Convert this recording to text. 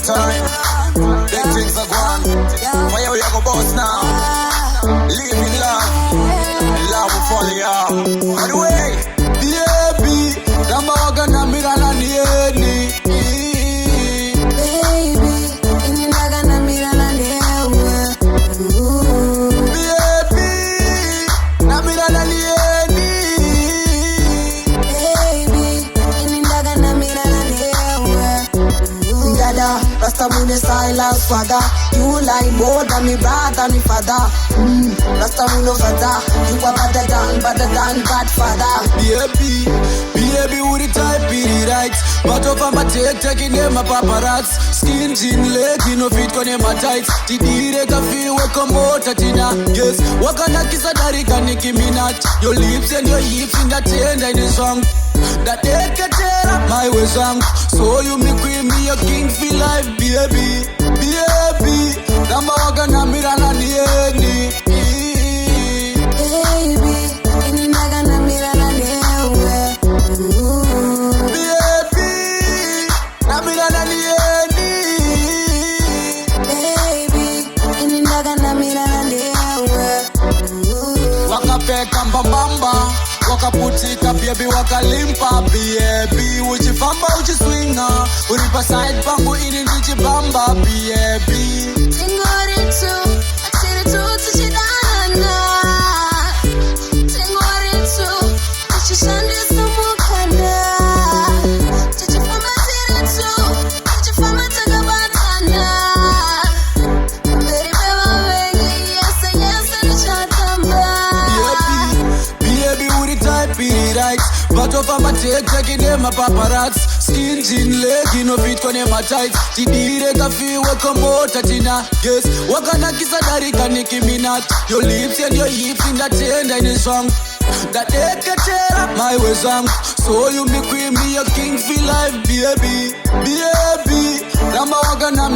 time. Big things are gone. Fire we go boss now. Live in love. Love will follow you. By the way, baby, Ramba wagana mirana nieni. Baby, ininaga na mirana niewe. Baby, na mirana nieni. Baby, ininaga na mirana niewe. Dada, Rasta mune silence father. You like more than me brother, me father. Rasta mune father. You are better than Godfather. Baby, would it type it right? But of my taking them my paparazzi. Skin jean leg, you know fit on my tights. Tidire kafi we come out tina. Yes, wakana kisa darika Nicki Minaj. Your lips and your hips in that end in the song. That take a tear up my way song. So you me queen, me a king feel life, baby. Ramba wagana mirana nieni. Baby, ininaga na mirana niewe. Baby, na mirana nieni. Baby, ininaga na mirana niewe. Wakapeka mbambamba, wakaputika baby, wakalimpa baby. Uchifamba uchiswinga, uripa side pangu ini ndichibamba baby. Tingori tu, achiri tu tuchidana. Tingori tu, tuchishandi sumukana. Tuchifamba tiri tu, tuchifamba tagabatana. Mberi beba wengi, yes, nichatamba. Baby, would it type it right? But of my taking them my paparazzi. Skin jean leg, you know fit on my tights. Tidire kafi we come out tina. Yes, wakana kisa darika Nicki Minaj. Your lips and your hips in that end in the song. That take a tear up my way song. So you me queen, me a king feel life, baby. Ramba wagana